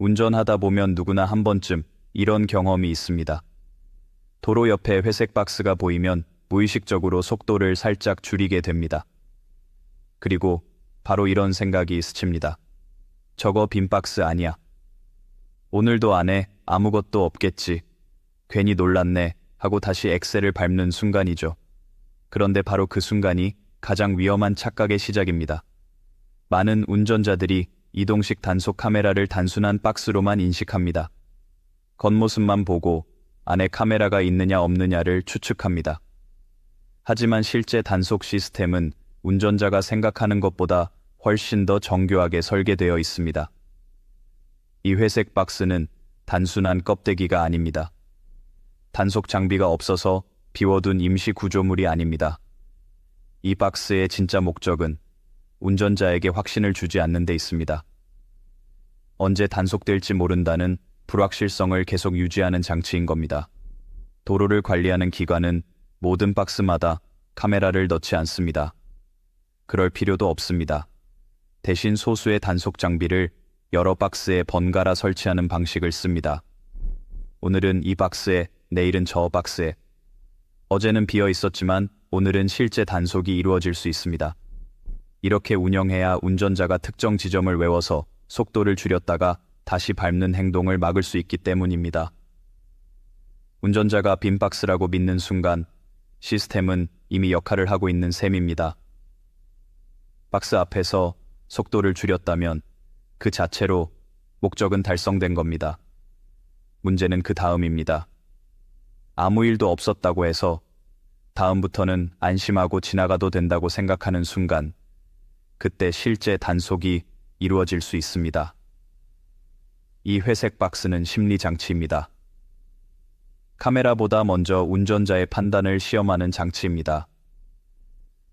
운전하다 보면 누구나 한 번쯤 이런 경험이 있습니다. 도로 옆에 회색 박스가 보이면 무의식적으로 속도를 살짝 줄이게 됩니다. 그리고 바로 이런 생각이 스칩니다. 저거 빈 박스 아니야. 오늘도 안에 아무것도 없겠지. 괜히 놀랐네 하고 다시 엑셀을 밟는 순간이죠. 그런데 바로 그 순간이 가장 위험한 착각의 시작입니다. 많은 운전자들이 이동식 단속 카메라를 단순한 박스로만 인식합니다. 겉모습만 보고 안에 카메라가 있느냐 없느냐를 추측합니다. 하지만 실제 단속 시스템은 운전자가 생각하는 것보다 훨씬 더 정교하게 설계되어 있습니다. 이 회색 박스는 단순한 껍데기가 아닙니다. 단속 장비가 없어서 비워둔 임시 구조물이 아닙니다. 이 박스의 진짜 목적은 운전자에게 확신을 주지 않는 데 있습니다. 언제 단속될지 모른다는 불확실성을 계속 유지하는 장치인 겁니다. 도로를 관리하는 기관은 모든 박스마다 카메라를 넣지 않습니다. 그럴 필요도 없습니다. 대신 소수의 단속 장비를 여러 박스에 번갈아 설치하는 방식을 씁니다. 오늘은 이 박스에, 내일은 저 박스에. 어제는 비어 있었지만 오늘은 실제 단속이 이루어질 수 있습니다. 이렇게 운영해야 운전자가 특정 지점을 외워서 속도를 줄였다가 다시 밟는 행동을 막을 수 있기 때문입니다. 운전자가 빈 박스라고 믿는 순간 시스템은 이미 역할을 하고 있는 셈입니다. 박스 앞에서 속도를 줄였다면 그 자체로 목적은 달성된 겁니다. 문제는 그 다음입니다. 아무 일도 없었다고 해서 다음부터는 안심하고 지나가도 된다고 생각하는 순간 그때 실제 단속이 이루어질 수 있습니다. 이 회색 박스는 심리 장치입니다. 카메라보다 먼저 운전자의 판단을 시험하는 장치입니다.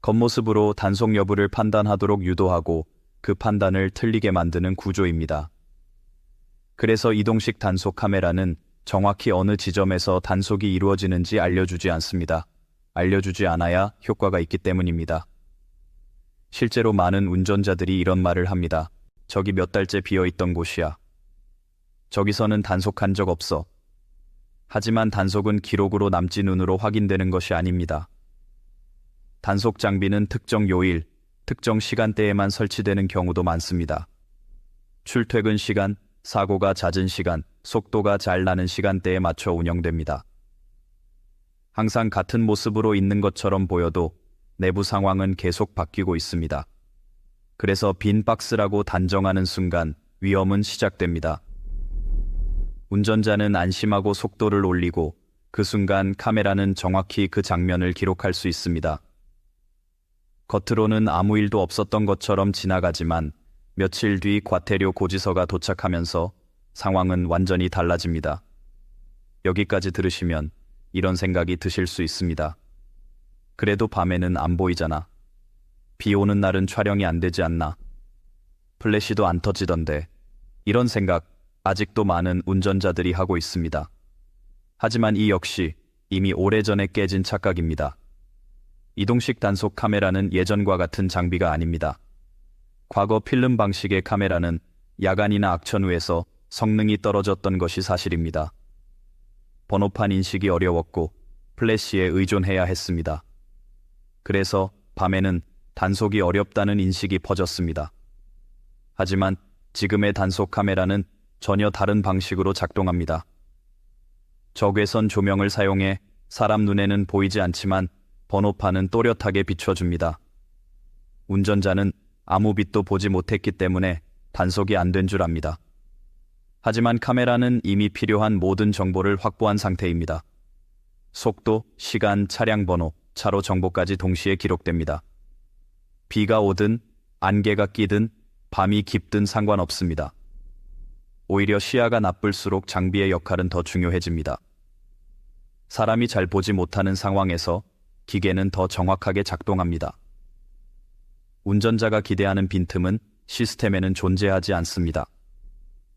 겉모습으로 단속 여부를 판단하도록 유도하고 그 판단을 틀리게 만드는 구조입니다. 그래서 이동식 단속 카메라는 정확히 어느 지점에서 단속이 이루어지는지 알려주지 않습니다. 알려주지 않아야 효과가 있기 때문입니다. 실제로 많은 운전자들이 이런 말을 합니다. 저기 몇 달째 비어있던 곳이야. 저기서는 단속한 적 없어. 하지만 단속은 기록으로 남지 눈으로 확인되는 것이 아닙니다. 단속 장비는 특정 요일, 특정 시간대에만 설치되는 경우도 많습니다. 출퇴근 시간, 사고가 잦은 시간, 속도가 잘 나는 시간대에 맞춰 운영됩니다. 항상 같은 모습으로 있는 것처럼 보여도 내부 상황은 계속 바뀌고 있습니다. 그래서 빈 박스라고 단정하는 순간 위험은 시작됩니다. 운전자는 안심하고 속도를 올리고 그 순간 카메라는 정확히 그 장면을 기록할 수 있습니다. 겉으로는 아무 일도 없었던 것처럼 지나가지만 며칠 뒤 과태료 고지서가 도착하면서 상황은 완전히 달라집니다. 여기까지 들으시면 이런 생각이 드실 수 있습니다. 그래도 밤에는 안 보이잖아. 비 오는 날은 촬영이 안 되지 않나. 플래시도 안 터지던데. 이런 생각 아직도 많은 운전자들이 하고 있습니다. 하지만 이 역시 이미 오래전에 깨진 착각입니다. 이동식 단속 카메라는 예전과 같은 장비가 아닙니다. 과거 필름 방식의 카메라는 야간이나 악천 후에서 성능이 떨어졌던 것이 사실입니다. 번호판 인식이 어려웠고 플래시에 의존해야 했습니다. 그래서 밤에는 단속이 어렵다는 인식이 퍼졌습니다. 하지만 지금의 단속 카메라는 전혀 다른 방식으로 작동합니다. 적외선 조명을 사용해 사람 눈에는 보이지 않지만 번호판은 또렷하게 비춰줍니다. 운전자는 아무 빛도 보지 못했기 때문에 단속이 안 된 줄 압니다. 하지만 카메라는 이미 필요한 모든 정보를 확보한 상태입니다. 속도, 시간, 차량 번호, 차로 정보까지 동시에 기록됩니다. 비가 오든 안개가 끼든 밤이 깊든 상관없습니다. 오히려 시야가 나쁠수록 장비의 역할은 더 중요해집니다. 사람이 잘 보지 못하는 상황에서 기계는 더 정확하게 작동합니다. 운전자가 기대하는 빈틈은 시스템에는 존재하지 않습니다.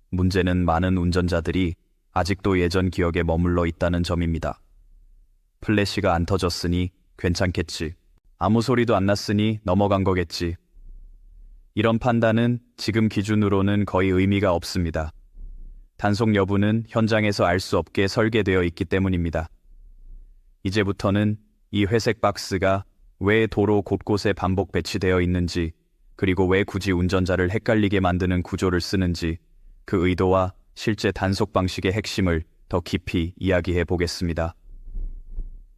문제는 많은 운전자들이 아직도 예전 기억에 머물러 있다는 점입니다. 플래시가 안 터졌으니 괜찮겠지. 아무 소리도 안 났으니 넘어간 거겠지. 이런 판단은 지금 기준으로는 거의 의미가 없습니다. 단속 여부는 현장에서 알 수 없게 설계되어 있기 때문입니다. 이제부터는 이 회색 박스가 왜 도로 곳곳에 반복 배치되어 있는지, 그리고 왜 굳이 운전자를 헷갈리게 만드는 구조를 쓰는지, 그 의도와 실제 단속 방식의 핵심을 더 깊이 이야기해 보겠습니다.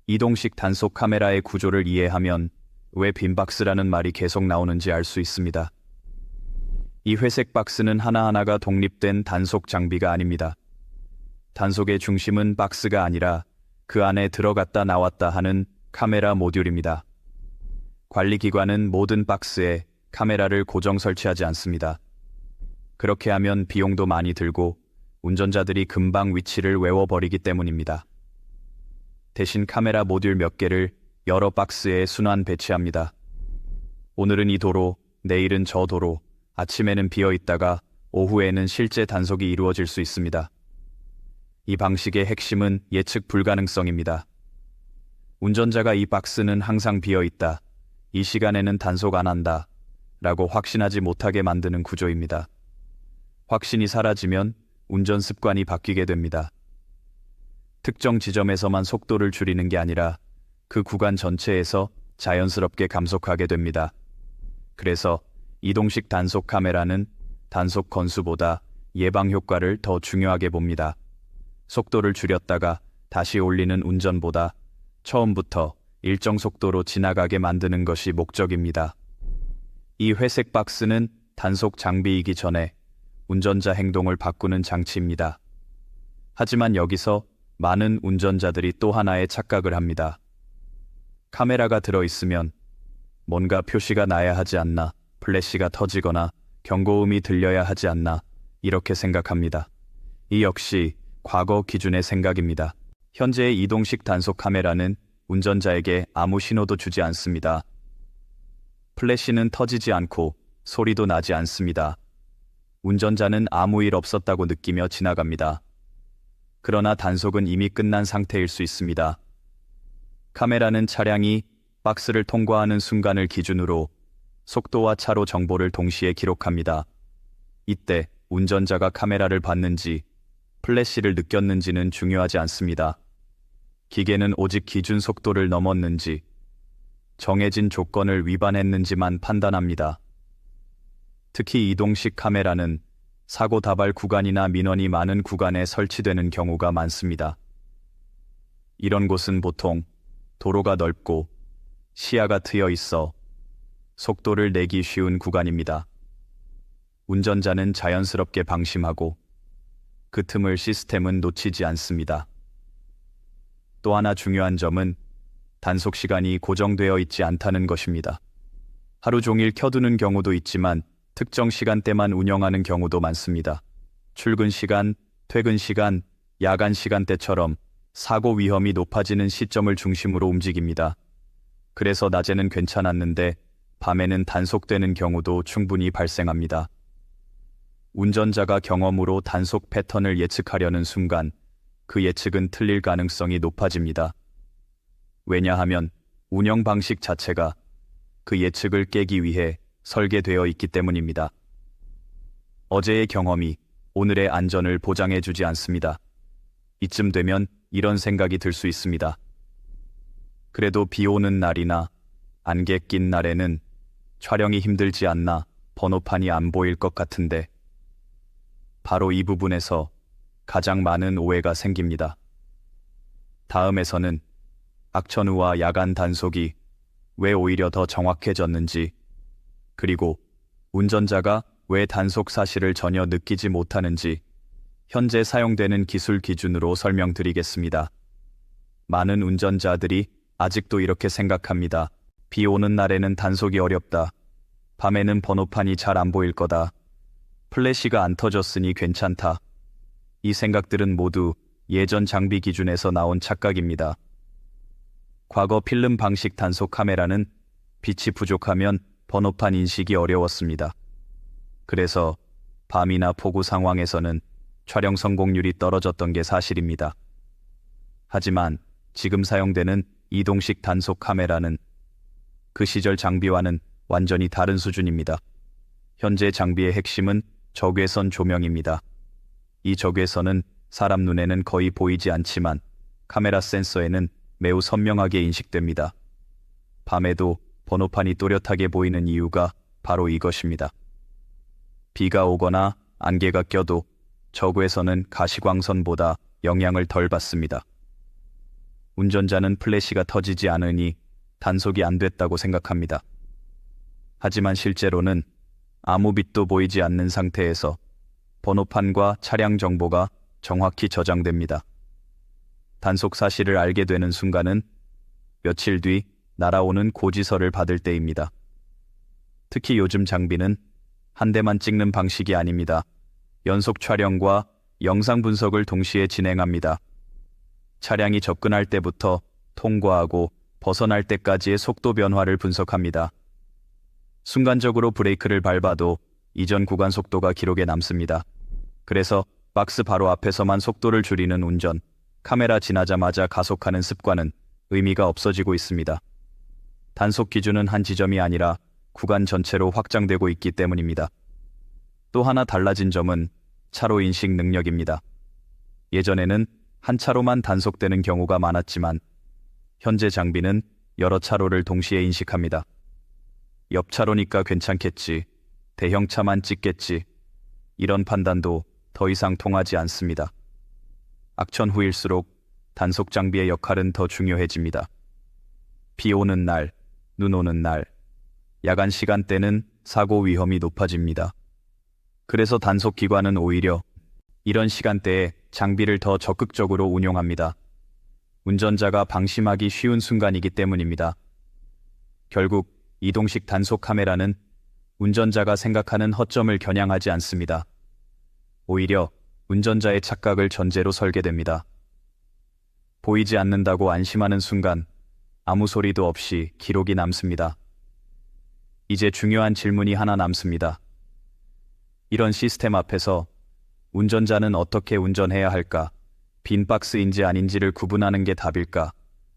이동식 단속 카메라의 구조를 이해하면 왜 빈 박스라는 말이 계속 나오는지 알 수 있습니다. 이 회색 박스는 하나하나가 독립된 단속 장비가 아닙니다. 단속의 중심은 박스가 아니라 그 안에 들어갔다 나왔다 하는 카메라 모듈입니다. 관리기관은 모든 박스에 카메라를 고정 설치하지 않습니다. 그렇게 하면 비용도 많이 들고 운전자들이 금방 위치를 외워버리기 때문입니다. 대신 카메라 모듈 몇 개를 여러 박스에 순환 배치합니다. 오늘은 이 도로, 내일은 저 도로, 아침에는 비어 있다가 오후에는 실제 단속이 이루어질 수 있습니다. 이 방식의 핵심은 예측 불가능성입니다. 운전자가 이 박스는 항상 비어 있다, 이 시간에는 단속 안 한다 라고 확신하지 못하게 만드는 구조입니다. 확신이 사라지면 운전 습관이 바뀌게 됩니다. 특정 지점에서만 속도를 줄이는 게 아니라 그 구간 전체에서 자연스럽게 감속하게 됩니다. 그래서 이동식 단속 카메라는 단속 건수보다 예방 효과를 더 중요하게 봅니다. 속도를 줄였다가 다시 올리는 운전보다 처음부터 일정 속도로 지나가게 만드는 것이 목적입니다. 이 회색 박스는 단속 장비이기 전에 운전자 행동을 바꾸는 장치입니다. 하지만 여기서 많은 운전자들이 또 하나의 착각을 합니다. 카메라가 들어있으면 뭔가 표시가 나야 하지 않나, 플래시가 터지거나 경고음이 들려야 하지 않나, 이렇게 생각합니다. 이 역시 과거 기준의 생각입니다. 현재의 이동식 단속 카메라는 운전자에게 아무 신호도 주지 않습니다. 플래시는 터지지 않고 소리도 나지 않습니다. 운전자는 아무 일 없었다고 느끼며 지나갑니다. 그러나 단속은 이미 끝난 상태일 수 있습니다. 카메라는 차량이 박스를 통과하는 순간을 기준으로 속도와 차로 정보를 동시에 기록합니다. 이때 운전자가 카메라를 봤는지 플래시를 느꼈는지는 중요하지 않습니다. 기계는 오직 기준 속도를 넘었는지 정해진 조건을 위반했는지만 판단합니다. 특히 이동식 카메라는 사고 다발 구간이나 민원이 많은 구간에 설치되는 경우가 많습니다. 이런 곳은 보통 도로가 넓고 시야가 트여 있어 속도를 내기 쉬운 구간입니다. 운전자는 자연스럽게 방심하고 그 틈을 시스템은 놓치지 않습니다. 또 하나 중요한 점은 단속 시간이 고정되어 있지 않다는 것입니다. 하루 종일 켜두는 경우도 있지만 특정 시간대만 운영하는 경우도 많습니다. 출근 시간, 퇴근 시간, 야간 시간대처럼 사고 위험이 높아지는 시점을 중심으로 움직입니다. 그래서 낮에는 괜찮았는데 밤에는 단속되는 경우도 충분히 발생합니다. 운전자가 경험으로 단속 패턴을 예측하려는 순간 그 예측은 틀릴 가능성이 높아집니다. 왜냐하면 운영 방식 자체가 그 예측을 깨기 위해 설계되어 있기 때문입니다. 어제의 경험이 오늘의 안전을 보장해주지 않습니다. 이쯤 되면 이런 생각이 들 수 있습니다. 그래도 비 오는 날이나 안개 낀 날에는 촬영이 힘들지 않나, 번호판이 안 보일 것 같은데. 바로 이 부분에서 가장 많은 오해가 생깁니다. 다음에서는 악천후와 야간 단속이 왜 오히려 더 정확해졌는지, 그리고 운전자가 왜 단속 사실을 전혀 느끼지 못하는지 현재 사용되는 기술 기준으로 설명드리겠습니다. 많은 운전자들이 아직도 이렇게 생각합니다. 비 오는 날에는 단속이 어렵다. 밤에는 번호판이 잘 안 보일 거다. 플래시가 안 터졌으니 괜찮다. 이 생각들은 모두 예전 장비 기준에서 나온 착각입니다. 과거 필름 방식 단속 카메라는 빛이 부족하면 번호판 인식이 어려웠습니다. 그래서 밤이나 폭우 상황에서는 촬영 성공률이 떨어졌던 게 사실입니다. 하지만 지금 사용되는 이동식 단속 카메라는 그 시절 장비와는 완전히 다른 수준입니다. 현재 장비의 핵심은 적외선 조명입니다. 이 적외선은 사람 눈에는 거의 보이지 않지만 카메라 센서에는 매우 선명하게 인식됩니다. 밤에도 번호판이 또렷하게 보이는 이유가 바로 이것입니다. 비가 오거나 안개가 껴도 적외선은 가시광선보다 영향을 덜 받습니다. 운전자는 플래시가 터지지 않으니 단속이 안 됐다고 생각합니다. 하지만 실제로는 아무 빛도 보이지 않는 상태에서 번호판과 차량 정보가 정확히 저장됩니다. 단속 사실을 알게 되는 순간은 며칠 뒤 날아오는 고지서를 받을 때입니다. 특히 요즘 장비는 한 대만 찍는 방식이 아닙니다. 연속 촬영과 영상 분석을 동시에 진행합니다. 차량이 접근할 때부터 통과하고 벗어날 때까지의 속도 변화를 분석합니다. 순간적으로 브레이크를 밟아도 이전 구간 속도가 기록에 남습니다. 그래서 박스 바로 앞에서만 속도를 줄이는 운전, 카메라 지나자마자 가속하는 습관은 의미가 없어지고 있습니다. 단속 기준은 한 지점이 아니라 구간 전체로 확장되고 있기 때문입니다. 또 하나 달라진 점은 차로 인식 능력입니다. 예전에는 한 차로만 단속되는 경우가 많았지만 현재 장비는 여러 차로를 동시에 인식합니다. 옆 차로니까 괜찮겠지, 대형차만 찍겠지, 이런 판단도 더 이상 통하지 않습니다. 악천 후일수록 단속 장비의 역할은 더 중요해집니다. 비 오는 날, 눈 오는 날, 야간 시간대는 사고 위험이 높아집니다. 그래서 단속 기관은 오히려 이런 시간대에 장비를 더 적극적으로 운용합니다. 운전자가 방심하기 쉬운 순간이기 때문입니다. 결국 이동식 단속 카메라는 운전자가 생각하는 허점을 겨냥하지 않습니다. 오히려 운전자의 착각을 전제로 설계됩니다. 보이지 않는다고 안심하는 순간 아무 소리도 없이 기록이 남습니다. 이제 중요한 질문이 하나 남습니다. 이런 시스템 앞에서 운전자는 어떻게 운전해야 할까? 빈 박스인지 아닌지를 구분하는 게 답일까?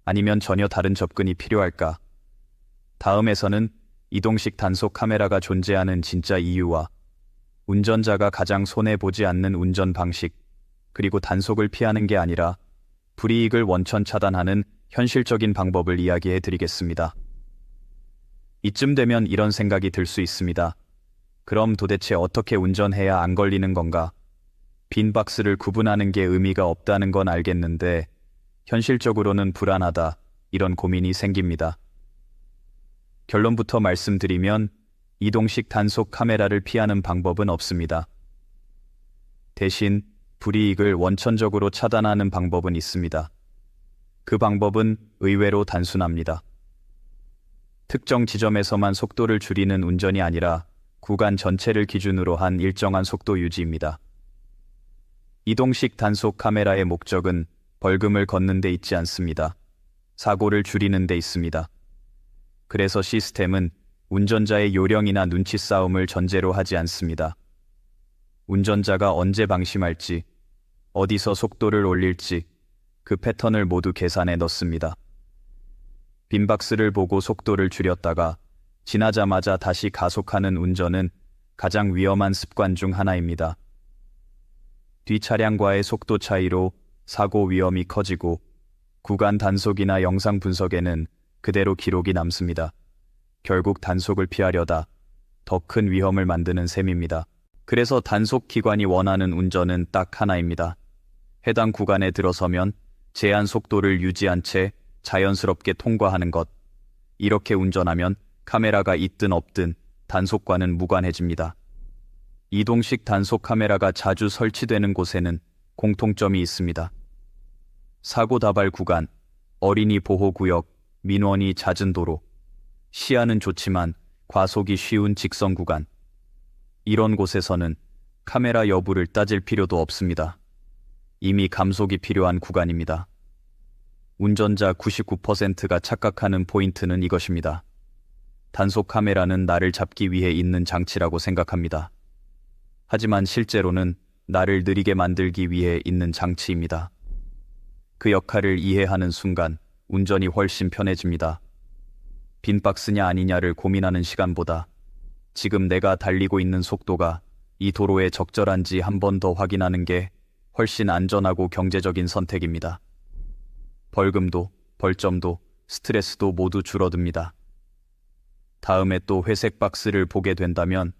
아니면 전혀 다른 접근이 필요할까? 다음에서는 이동식 단속 카메라가 존재하는 진짜 이유와 운전자가 가장 손해보지 않는 운전 방식, 그리고 단속을 피하는 게 아니라 불이익을 원천 차단하는 현실적인 방법을 이야기해 드리겠습니다. 이쯤 되면 이런 생각이 들 수 있습니다. 그럼 도대체 어떻게 운전해야 안 걸리는 건가? 빈 박스를 구분하는 게 의미가 없다는 건 알겠는데 현실적으로는 불안하다, 이런 고민이 생깁니다. 결론부터 말씀드리면 이동식 단속 카메라를 피하는 방법은 없습니다. 대신 불이익을 원천적으로 차단하는 방법은 있습니다. 그 방법은 의외로 단순합니다. 특정 지점에서만 속도를 줄이는 운전이 아니라 구간 전체를 기준으로 한 일정한 속도 유지입니다. 이동식 단속 카메라의 목적은 벌금을 걷는 데 있지 않습니다. 사고를 줄이는 데 있습니다. 그래서 시스템은 운전자의 요령이나 눈치 싸움을 전제로 하지 않습니다. 운전자가 언제 방심할지, 어디서 속도를 올릴지 그 패턴을 모두 계산해 넣습니다. 빈 박스를 보고 속도를 줄였다가 지나자마자 다시 가속하는 운전은 가장 위험한 습관 중 하나입니다. 뒤 차량과의 속도 차이로 사고 위험이 커지고 구간 단속이나 영상 분석에는 그대로 기록이 남습니다. 결국 단속을 피하려다 더 큰 위험을 만드는 셈입니다. 그래서 단속 기관이 원하는 운전은 딱 하나입니다. 해당 구간에 들어서면 제한 속도를 유지한 채 자연스럽게 통과하는 것. 이렇게 운전하면 카메라가 있든 없든 단속과는 무관해집니다. 이동식 단속 카메라가 자주 설치되는 곳에는 공통점이 있습니다. 사고 다발 구간, 어린이 보호구역, 민원이 잦은 도로, 시야는 좋지만 과속이 쉬운 직선 구간. 이런 곳에서는 카메라 여부를 따질 필요도 없습니다. 이미 감속이 필요한 구간입니다. 운전자 99%가 착각하는 포인트는 이것입니다. 단속 카메라는 나를 잡기 위해 있는 장치라고 생각합니다. 하지만 실제로는 나를 느리게 만들기 위해 있는 장치입니다. 그 역할을 이해하는 순간 운전이 훨씬 편해집니다. 빈 박스냐 아니냐를 고민하는 시간보다 지금 내가 달리고 있는 속도가 이 도로에 적절한지 한 번 더 확인하는 게 훨씬 안전하고 경제적인 선택입니다. 벌금도, 벌점도, 스트레스도 모두 줄어듭니다. 다음에 또 회색 박스를 보게 된다면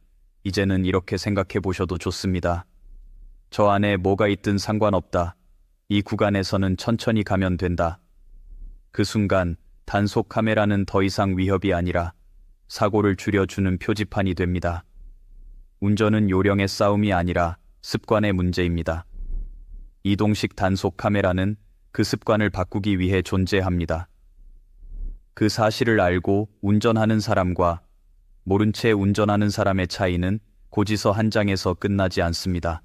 이제는 이렇게 생각해 보셔도 좋습니다. 저 안에 뭐가 있든 상관없다. 이 구간에서는 천천히 가면 된다. 그 순간 단속 카메라는 더 이상 위협이 아니라 사고를 줄여주는 표지판이 됩니다. 운전은 요령의 싸움이 아니라 습관의 문제입니다. 이동식 단속 카메라는 그 습관을 바꾸기 위해 존재합니다. 그 사실을 알고 운전하는 사람과 모른 채 운전하는 사람의 차이는 고지서 한 장에서 끝나지 않습니다.